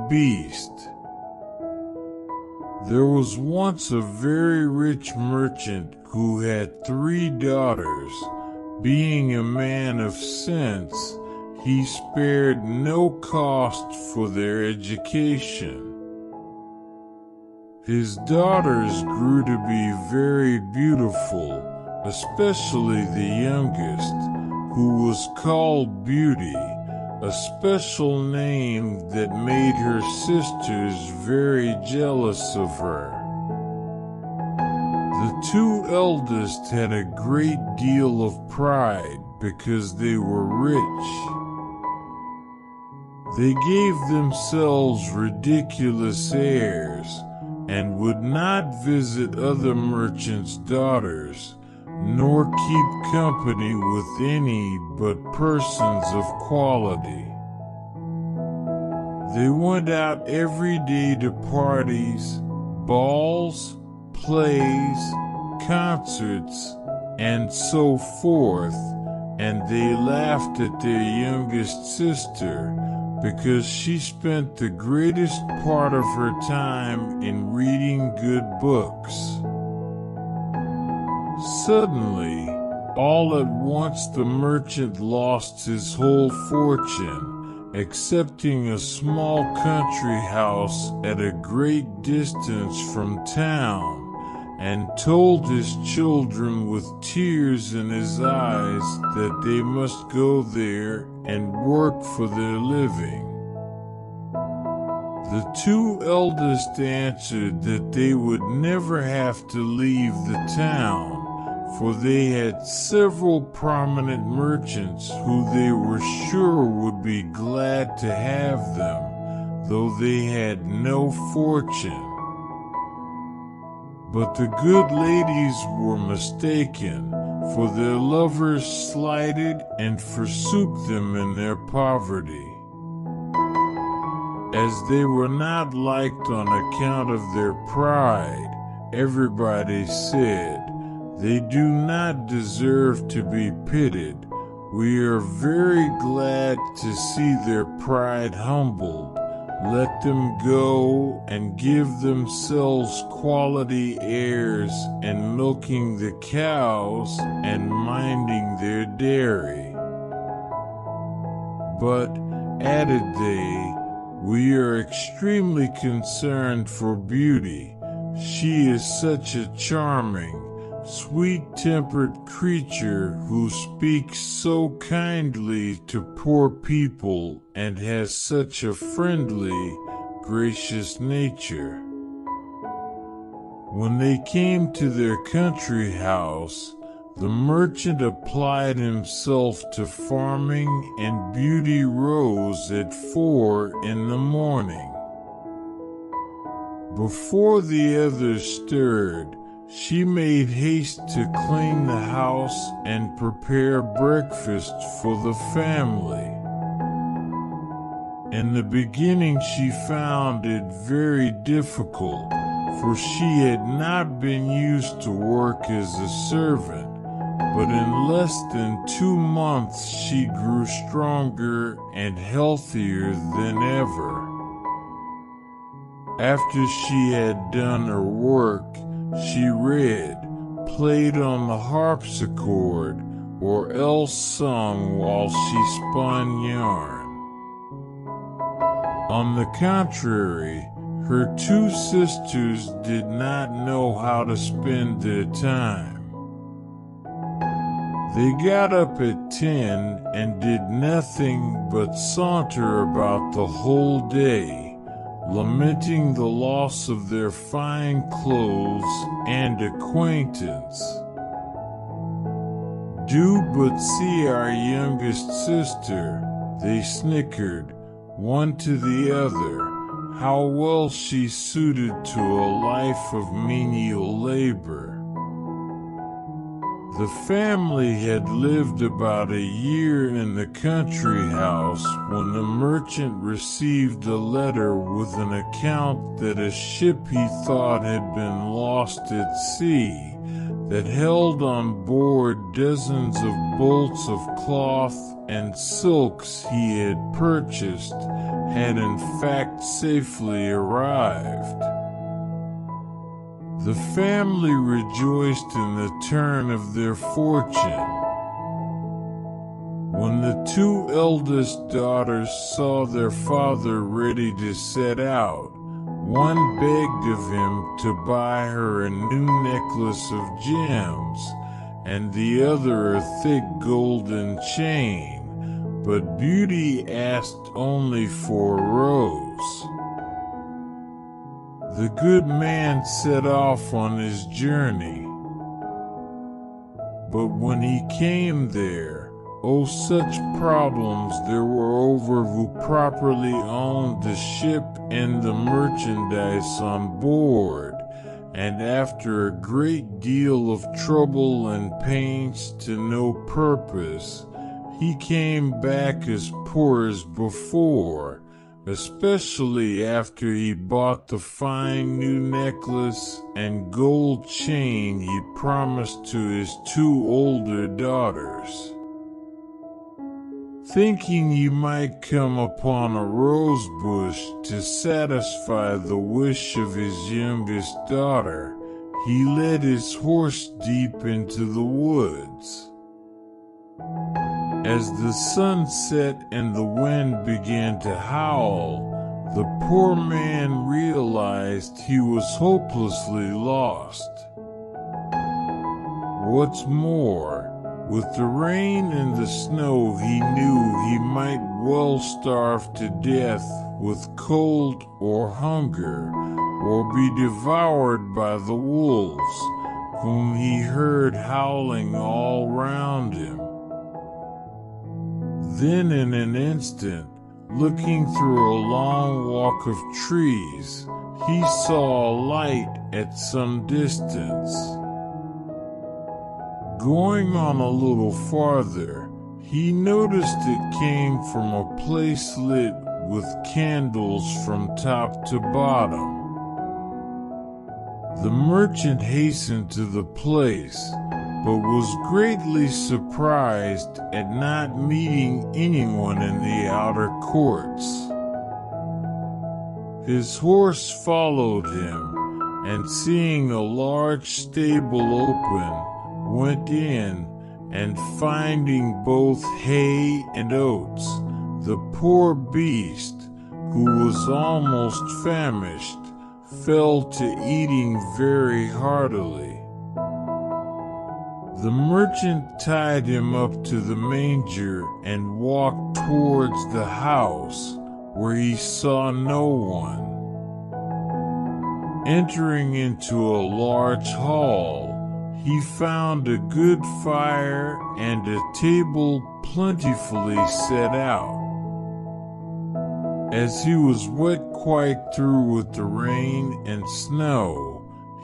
beast. There was once a very rich merchant who had 3 daughters. Being a man of sense, he spared no cost for their education. His daughters grew to be very beautiful, especially the youngest, who was called Beauty, a special name that made her sisters very jealous of her. The 2 eldest had a great deal of pride because they were rich. They gave themselves ridiculous airs and would not visit other merchants' daughters, nor keep company with any but persons of quality. They went out every day to parties, balls, plays, concerts, and so forth, and they laughed at their youngest sister because she spent the greatest part of her time in reading good books. Suddenly, all at once the merchant lost his whole fortune, excepting a small country house at a great distance from town, and told his children with tears in his eyes that they must go there and work for their living. The 2 eldest answered that they would never have to leave the town, for they had several prominent merchants who they were sure would be glad to have them, though they had no fortune. But the good ladies were mistaken, for their lovers slighted and forsook them in their poverty. As they were not liked on account of their pride, everybody said, "They do not deserve to be pitied. We are very glad to see their pride humbled. Let them go and give themselves quality airs and milking the cows and minding their dairy." But, added they, "we are extremely concerned for Beauty. She is such a charming, sweet-tempered creature who speaks so kindly to poor people and has such a friendly, gracious nature." When they came to their country house, the merchant applied himself to farming, and Beauty rose at 4 in the morning. Before the others stirred, she made haste to clean the house and prepare breakfast for the family. In the beginning she found it very difficult, for she had not been used to work as a servant, but in less than 2 months she grew stronger and healthier than ever. After she had done her work, she read, played on the harpsichord, or else sung while she spun yarn. On the contrary, her 2 sisters did not know how to spend their time. They got up at 10 and did nothing but saunter about the whole day, lamenting the loss of their fine clothes and acquaintance. "Do but see our youngest sister," they snickered, one to the other, "how well she's suited to a life of menial labor." The family had lived about a year in the country house when the merchant received a letter with an account that a ship he thought had been lost at sea, that held on board dozens of bolts of cloth and silks he had purchased, had in fact safely arrived. The family rejoiced in the turn of their fortune. When the two eldest daughters saw their father ready to set out, one begged of him to buy her a new necklace of gems, and the other a thick golden chain, but Beauty asked only for a rose. The good man set off on his journey. But when he came there, oh, such problems there were over who properly owned the ship and the merchandise on board, and after a great deal of trouble and pains to no purpose, he came back as poor as before, especially after he bought the fine new necklace and gold chain he promised to his two older daughters. Thinking he might come upon a rose bush to satisfy the wish of his youngest daughter, he led his horse deep into the woods. As the sun set and the wind began to howl, the poor man realized he was hopelessly lost. What's more, with the rain and the snow, he knew he might well starve to death with cold or hunger, or be devoured by the wolves, whom he heard howling all round him. Then in an instant, looking through a long walk of trees, he saw a light at some distance. Going on a little farther, he noticed it came from a place lit with candles from top to bottom. The merchant hastened to the place, but was greatly surprised at not meeting anyone in the outer courts. His horse followed him, and seeing a large stable open, went in, and finding both hay and oats, the poor beast, who was almost famished, fell to eating very heartily. The merchant tied him up to the manger and walked towards the house, where he saw no one. Entering into a large hall, he found a good fire and a table plentifully set out. As he was wet quite through with the rain and snow,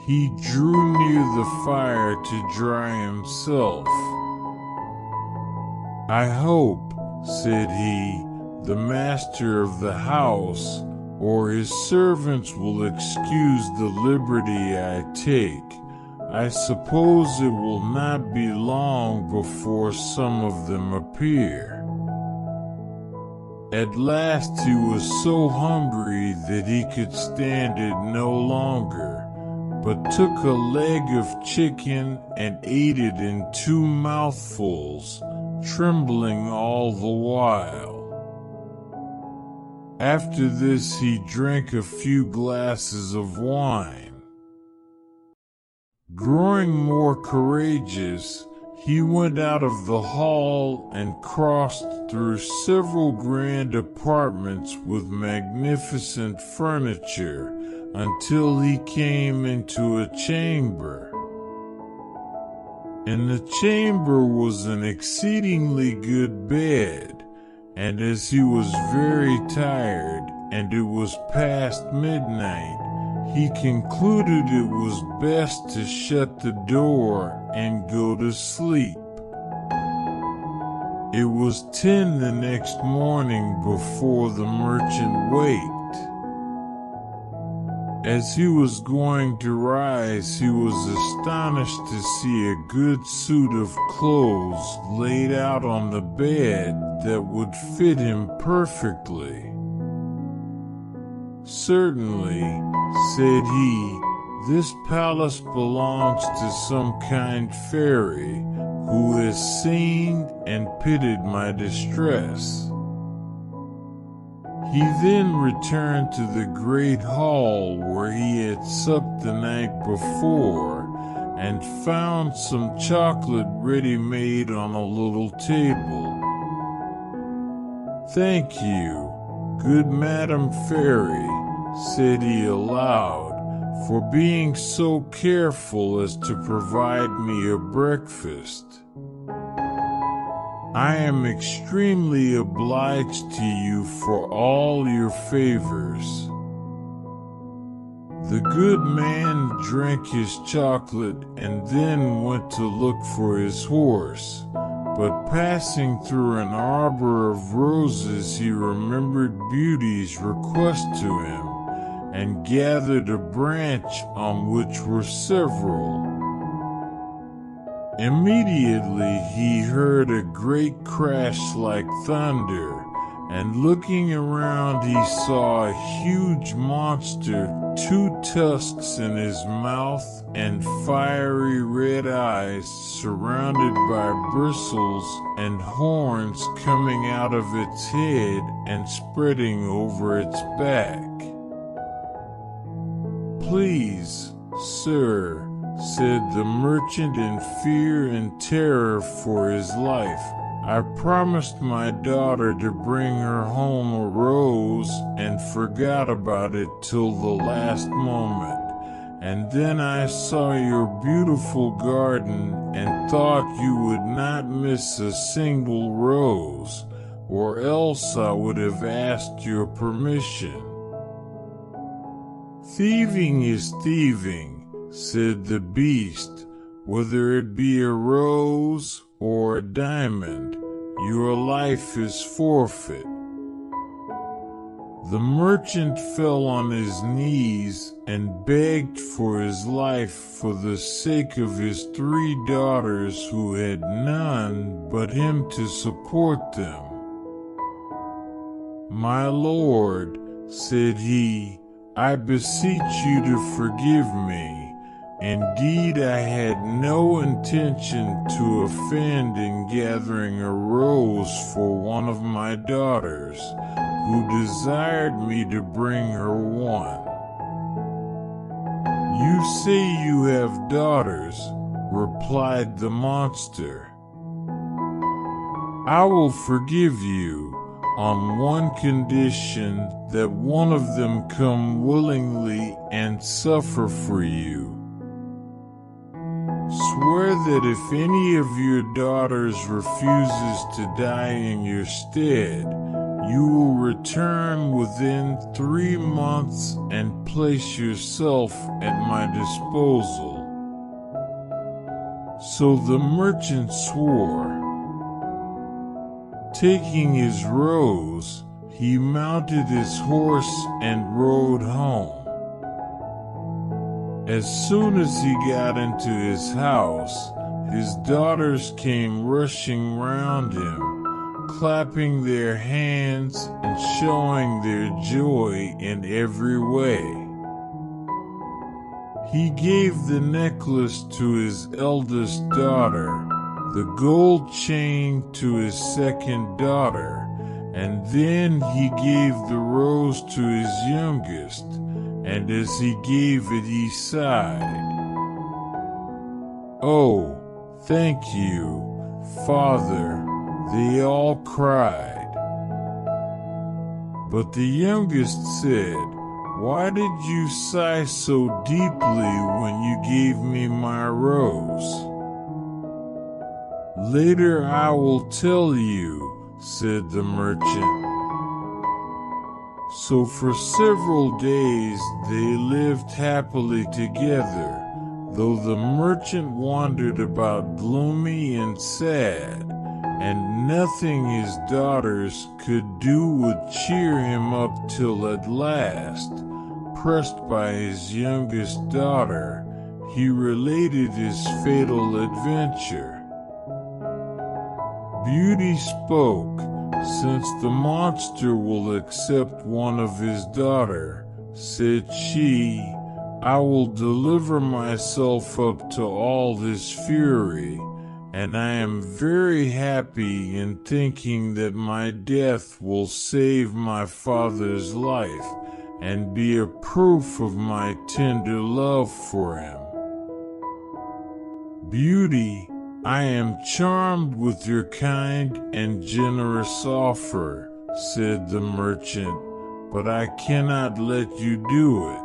he drew near the fire to dry himself. "I hope," said he, "the master of the house or his servants will excuse the liberty I take. I suppose it will not be long before some of them appear." At last he was so hungry that he could stand it no longer, but took a leg of chicken and ate it in 2 mouthfuls, trembling all the while. After this he drank a few glasses of wine. Growing more courageous, he went out of the hall and crossed through several grand apartments with magnificent furniture until he came into a chamber. In the chamber was an exceedingly good bed, and as he was very tired and it was past midnight, he concluded it was best to shut the door and go to sleep. It was 10 the next morning before the merchant waked. As he was going to rise, he was astonished to see a good suit of clothes laid out on the bed that would fit him perfectly. "Certainly," said he, "this palace belongs to some kind fairy who has seen and pitied my distress." He then returned to the great hall where he had supped the night before and found some chocolate ready-made on a little table. "Thank you, good Madam Fairy," said he aloud, "for being so careful as to provide me a breakfast. I am extremely obliged to you for all your favors." The good man drank his chocolate and then went to look for his horse, but passing through an arbor of roses he remembered Beauty's request to him, and gathered a branch on which were several. Immediately he heard a great crash like thunder, and looking around he saw a huge monster, 2 tusks in his mouth and fiery red eyes, surrounded by bristles and horns coming out of its head and spreading over its back. "Please, sir," said the merchant in fear and terror for his life, "I promised my daughter to bring her home a rose and forgot about it till the last moment. And then I saw your beautiful garden and thought you would not miss a single rose, or else I would have asked your permission." "Thieving is thieving," said the beast, "whether it be a rose or a diamond, your life is forfeit." The merchant fell on his knees and begged for his life for the sake of his 3 daughters who had none but him to support them. "My lord," said he, "I beseech you to forgive me. Indeed, I had no intention to offend in gathering a rose for one of my daughters, who desired me to bring her one." "You say you have daughters," replied the monster. "I will forgive you on one condition, that one of them come willingly and suffer for you. Swear that if any of your daughters refuses to die in your stead, you will return within 3 months and place yourself at my disposal." So the merchant swore. Taking his rose, he mounted his horse and rode home. As soon as he got into his house, his daughters came rushing round him, clapping their hands and showing their joy in every way. He gave the necklace to his eldest daughter, the gold chain to his second daughter, and then he gave the rose to his youngest, and as he gave it he sighed. "Oh, thank you, Father," they all cried. But the youngest said, "Why did you sigh so deeply when you gave me my rose?" "Later I will tell you," said the merchant. So for several days they lived happily together, though the merchant wandered about gloomy and sad, and nothing his daughters could do would cheer him up till at last, pressed by his youngest daughter, he related his fatal adventure. Beauty spoke, "Since the monster will accept one of his daughter, said she, I will deliver myself up to all this fury, and I am very happy in thinking that my death will save my father's life and be a proof of my tender love for him. Beauty, I am charmed with your kind and generous offer, said the merchant, but I cannot let you do it.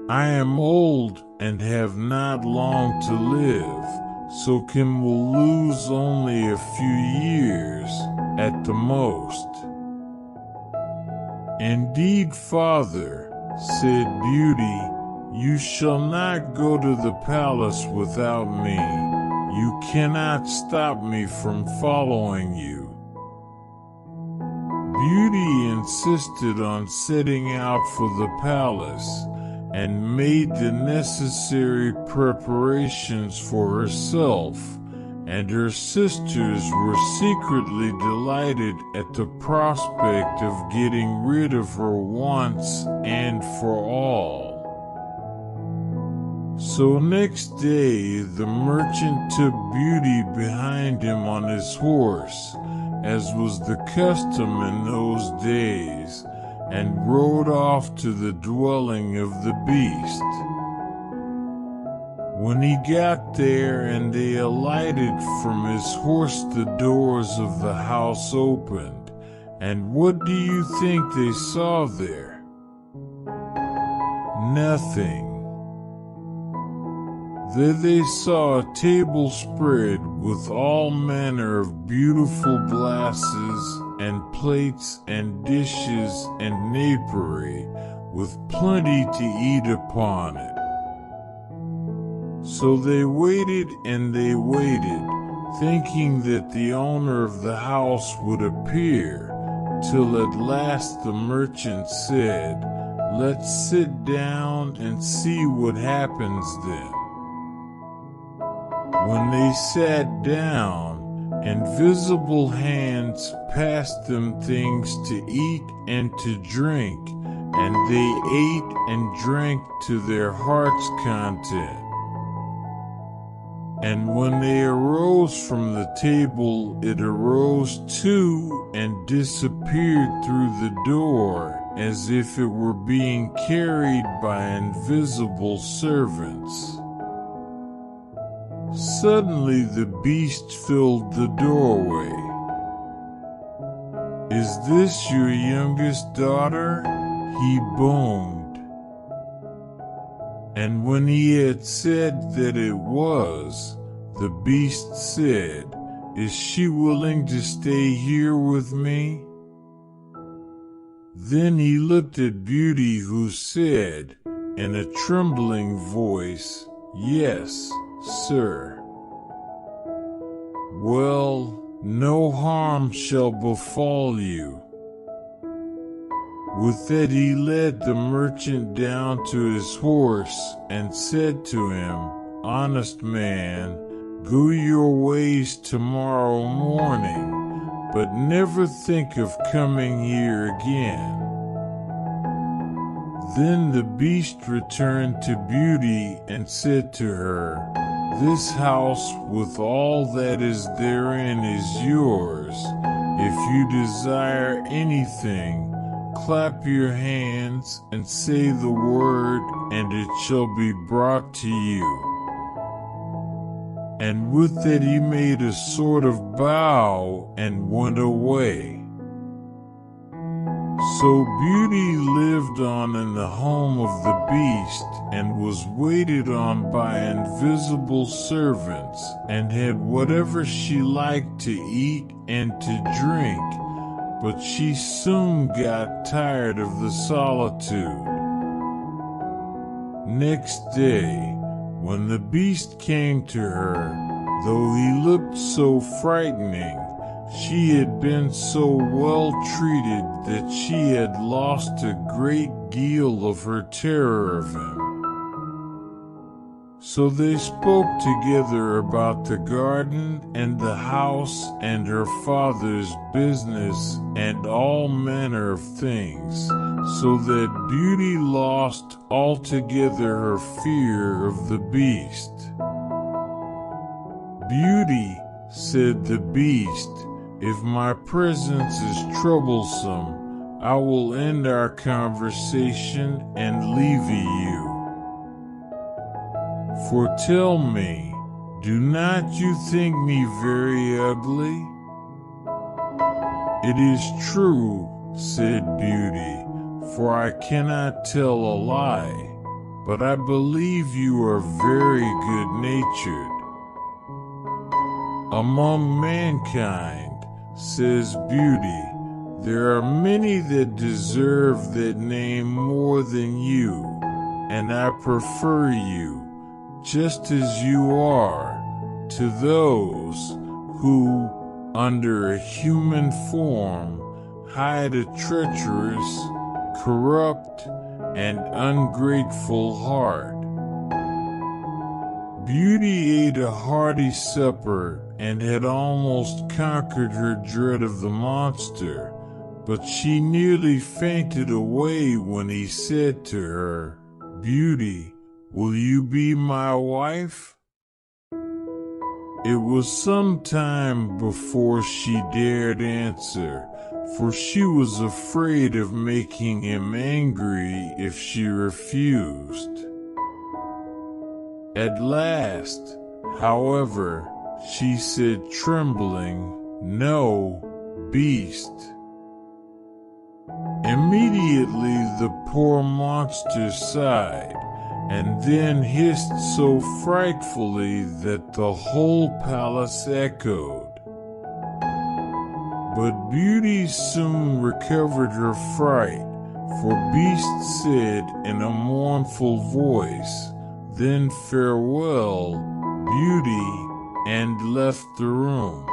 I am old and have not long to live, so Kim will lose only a few years at the most. Indeed, father, said Beauty, you shall not go to the palace without me. You cannot stop me from following you. Beauty insisted on setting out for the palace and made the necessary preparations for herself, and her sisters were secretly delighted at the prospect of getting rid of her once and for all. So next day the merchant took Beauty behind him on his horse, as was the custom in those days, and rode off to the dwelling of the beast. When he got there and they alighted from his horse, the doors of the house opened, and what do you think they saw there? Nothing. There they saw a table spread with all manner of beautiful glasses and plates and dishes and napery, with plenty to eat upon it. So they waited and they waited, thinking that the owner of the house would appear, till at last the merchant said, let's sit down and see what happens then. When they sat down, invisible hands passed them things to eat and to drink, and they ate and drank to their heart's content. And when they arose from the table, it arose too and disappeared through the door, as if it were being carried by invisible servants. Suddenly the beast filled the doorway. Is this your youngest daughter? He boomed. And when he had said that it was, the beast said, is she willing to stay here with me? Then he looked at Beauty, who said, in a trembling voice, yes, sir. Well, no harm shall befall you. With that he led the merchant down to his horse and said to him, honest man, go your ways tomorrow morning, but never think of coming here again. Then the beast returned to Beauty and said to her, this house with all that is therein is yours. If you desire anything, clap your hands and say the word, and it shall be brought to you. And with that he made a sort of bow and went away. So Beauty lived on in the home of the beast, and was waited on by invisible servants, and had whatever she liked to eat and to drink, but she soon got tired of the solitude. Next day, when the beast came to her, though he looked so frightening, she had been so well treated that she had lost a great deal of her terror of him. So they spoke together about the garden and the house and her father's business and all manner of things, so that Beauty lost altogether her fear of the beast. "Beauty," said the beast, "if my presence is troublesome, I will end our conversation and leave you. For tell me, do not you think me very ugly?" "It is true," said Beauty, "for I cannot tell a lie, but I believe you are very good-natured." "Among mankind," says Beauty, "there are many that deserve that name more than you, and I prefer you, just as you are, to those who, under a human form, hide a treacherous, corrupt, and ungrateful heart." Beauty ate a hearty supper and had almost conquered her dread of the monster, but she nearly fainted away when he said to her, "Beauty, will you be my wife?" It was some time before she dared answer, for she was afraid of making him angry if she refused. At last, however, she said, trembling, "No, beast." Immediately the poor monster sighed, and then hissed so frightfully that the whole palace echoed. But Beauty soon recovered her fright, for Beast said in a mournful voice, "Then farewell, Beauty," and left the room.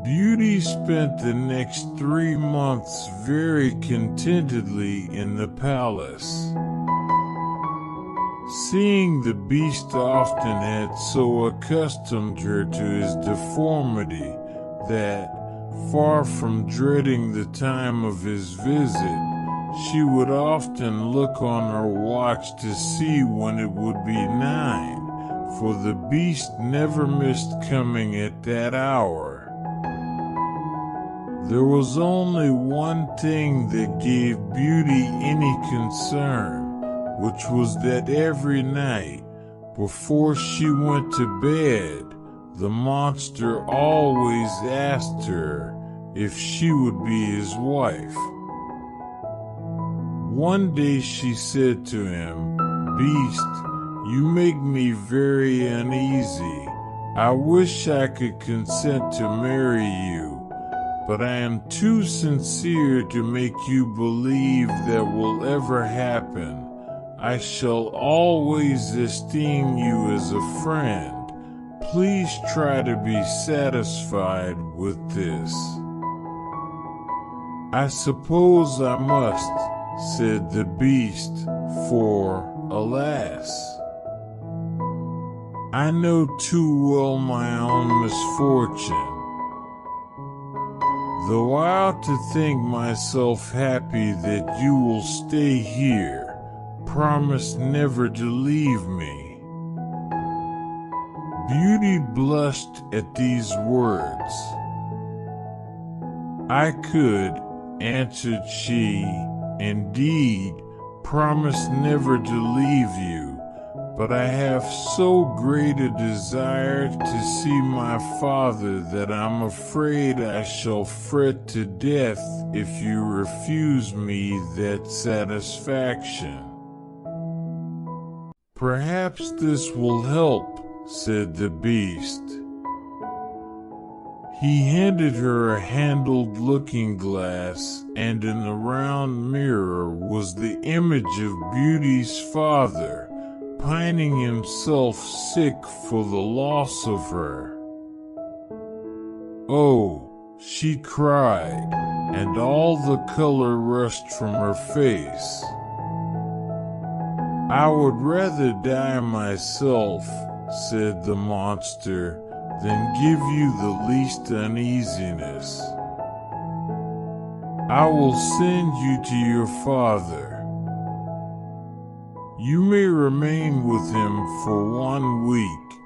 Beauty spent the next 3 months very contentedly in the palace. Seeing the beast often had so accustomed her to his deformity that, far from dreading the time of his visit, she would often look on her watch to see when it would be 9, for the beast never missed coming at that hour. There was only one thing that gave Beauty any concern, which was that every night, before she went to bed, the monster always asked her if she would be his wife. One day she said to him, "Beast, you make me very uneasy. I wish I could consent to marry you, but I am too sincere to make you believe that will ever happen. I shall always esteem you as a friend. Please try to be satisfied with this." "I suppose I must," said the beast, "for, alas, I know too well my own misfortune. Though I ought to think myself happy that you will stay here, promise never to leave me." Beauty blushed at these words. "I could," answered she, "indeed, promise never to leave you, but I have so great a desire to see my father that I'm afraid I shall fret to death if you refuse me that satisfaction." "Perhaps this will help," said the beast. He handed her a handled looking-glass, and in the round mirror was the image of Beauty's father, pining himself sick for the loss of her. "Oh," she cried, and all the color rushed from her face. "I would rather die myself," said the monster, "than give you the least uneasiness. I will send you to your father. You may remain with him for 1 week,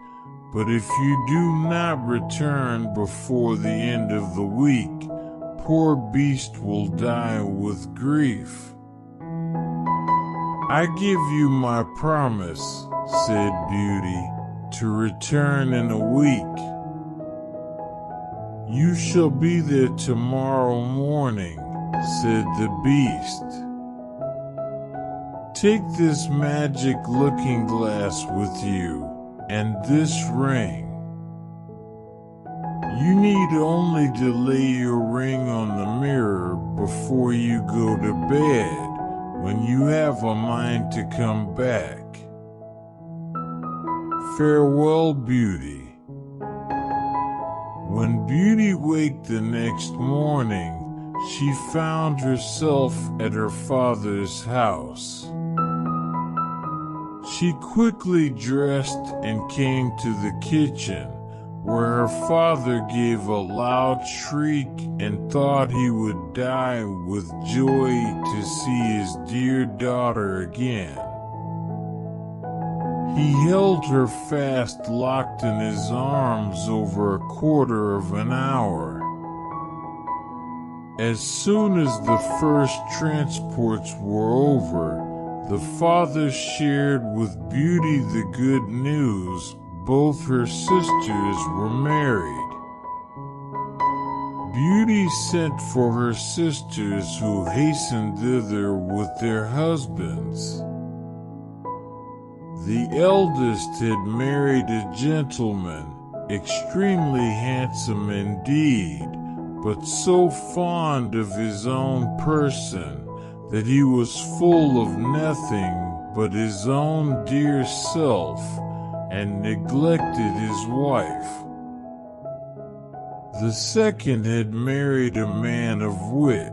but if you do not return before the end of the week, poor beast will die with grief. I give you my promise, said Beauty, to return in a week. You shall be there tomorrow morning, said the beast. Take this magic looking glass with you, and this ring. You need only to lay your ring on the mirror before you go to bed, when you have a mind to come back. Farewell, Beauty. When Beauty waked the next morning, she found herself at her father's house. She quickly dressed and came to the kitchen, where her father gave a loud shriek and thought he would die with joy to see his dear daughter again. He held her fast, locked in his arms, over a quarter of an hour. As soon as the first transports were over, the father shared with Beauty the good news: both her sisters were married. Beauty sent for her sisters, who hastened thither with their husbands. The eldest had married a gentleman, extremely handsome indeed, but so fond of his own person that he was full of nothing but his own dear self, and neglected his wife. The second had married a man of wit,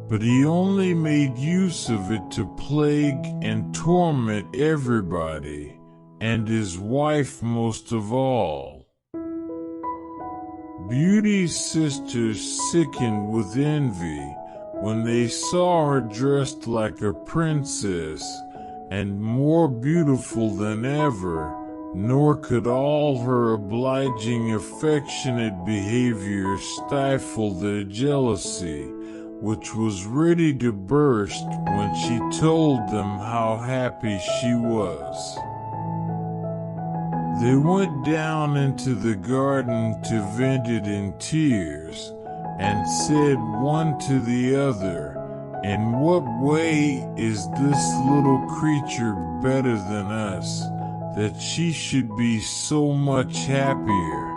but he only made use of it to plague and torment everybody, and his wife most of all. Beauty's sisters sickened with envy when they saw her dressed like a princess and more beautiful than ever, nor could all her obliging, affectionate behavior stifle their jealousy, which was ready to burst when she told them how happy she was. They went down into the garden to vent it in tears, and said one to the other, "In what way is this little creature better than us, that she should be so much happier?"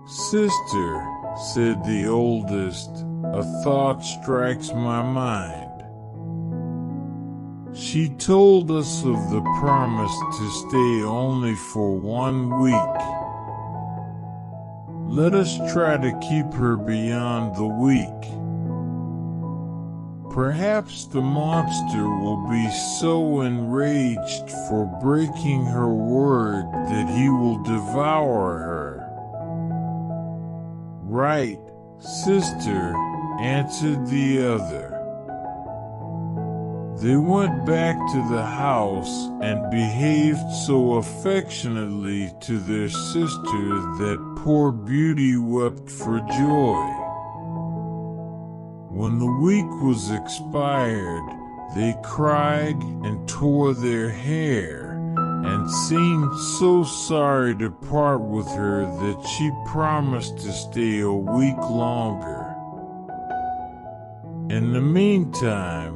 "Sister," said the oldest, "a thought strikes my mind. She told us of the promise to stay only for 1 week. Let us try to keep her beyond the week. Perhaps the monster will be so enraged for breaking her word that he will devour her." "Right, sister," answered the other. They went back to the house and behaved so affectionately to their sister that poor Beauty wept for joy. When the week was expired, they cried and tore their hair, and seemed so sorry to part with her that she promised to stay a week longer. In the meantime,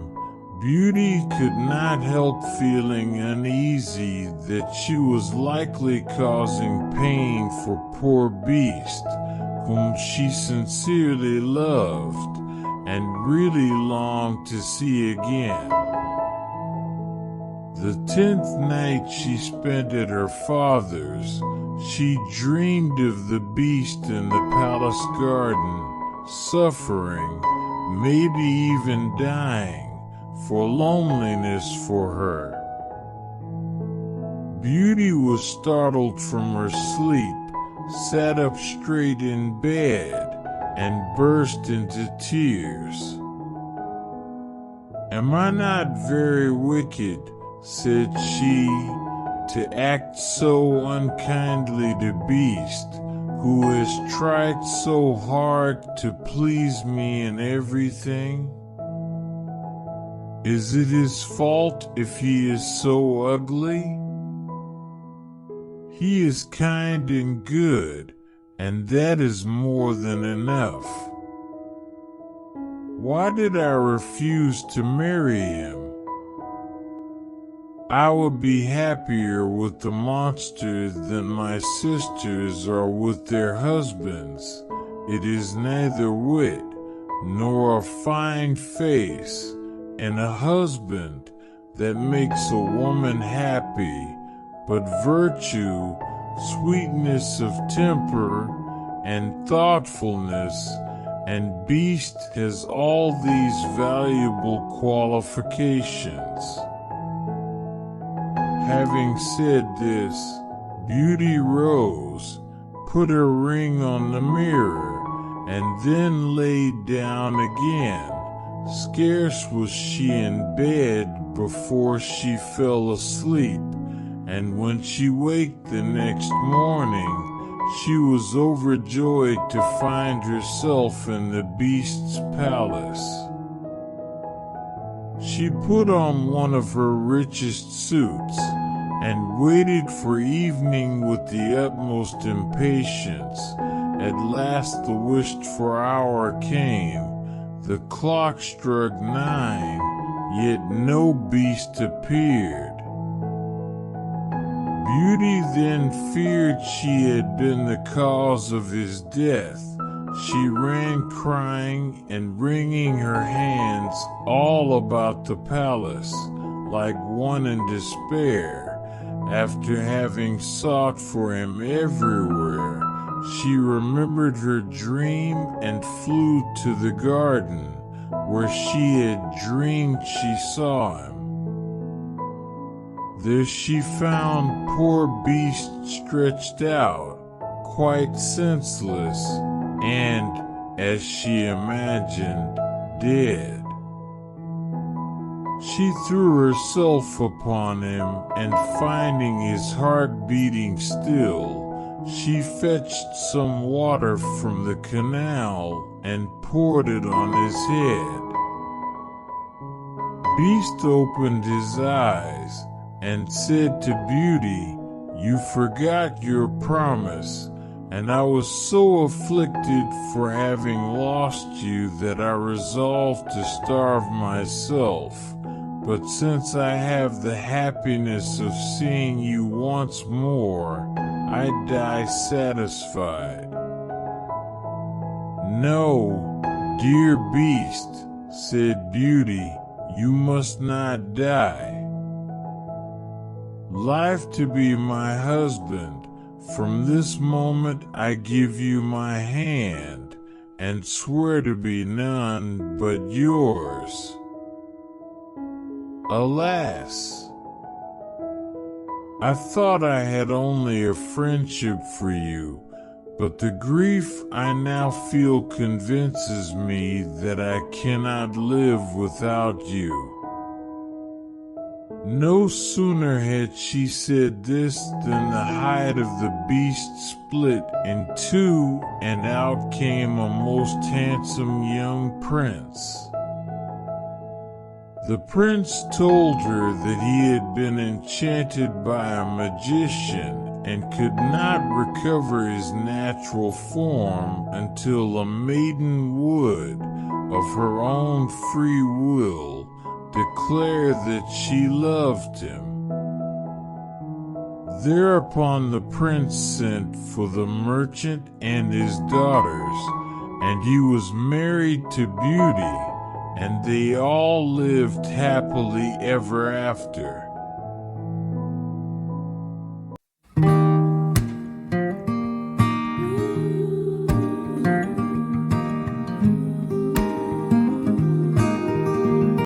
Beauty could not help feeling uneasy that she was likely causing pain for poor Beast, whom she sincerely loved and really longed to see again. The 10th night she spent at her father's, she dreamed of the beast in the palace garden, suffering, maybe even dying, for loneliness for her. Beauty was startled from her sleep, sat up straight in bed, and burst into tears. "Am I not very wicked," said she, "to act so unkindly to Beast, who has tried so hard to please me in everything? Is it his fault if he is so ugly? He is kind and good, and that is more than enough. Why did I refuse to marry him? I would be happier with the monster than my sisters are with their husbands. It is neither wit, nor a fine face, and a husband that makes a woman happy, but virtue, sweetness of temper, and thoughtfulness, and Beast has all these valuable qualifications." Having said this, Beauty rose, put her ring on the mirror, and then laid down again. Scarce was she in bed before she fell asleep, and when she waked the next morning, she was overjoyed to find herself in the Beast's palace. She put on one of her richest suits, and waited for evening with the utmost impatience. At last the wished-for hour came. The clock struck 9, yet no Beast appeared. Beauty then feared she had been the cause of his death. She ran crying and wringing her hands all about the palace, like one in despair. After having sought for him everywhere, she remembered her dream and flew to the garden, where she had dreamed she saw him. There she found poor Beast stretched out, quite senseless, and, as she imagined, dead. She threw herself upon him, and finding his heart beating still, she fetched some water from the canal and poured it on his head. Beast opened his eyes and said to Beauty, "You forgot your promise, and I was so afflicted for having lost you that I resolved to starve myself. But since I have the happiness of seeing you once more, I die satisfied." "No, dear Beast," said Beauty, "you must not die. Life to be my husband, from this moment I give you my hand, and swear to be none but yours." Alas! I thought I had only a friendship for you, but the grief I now feel convinces me that I cannot live without you. No sooner had she said this than the hide of the Beast split in two, and out came a most handsome young prince. The prince told her that he had been enchanted by a magician and could not recover his natural form until a maiden would, of her own free will, declare that she loved him. Thereupon the prince sent for the merchant and his daughters, and he was married to Beauty, and they all lived happily ever after.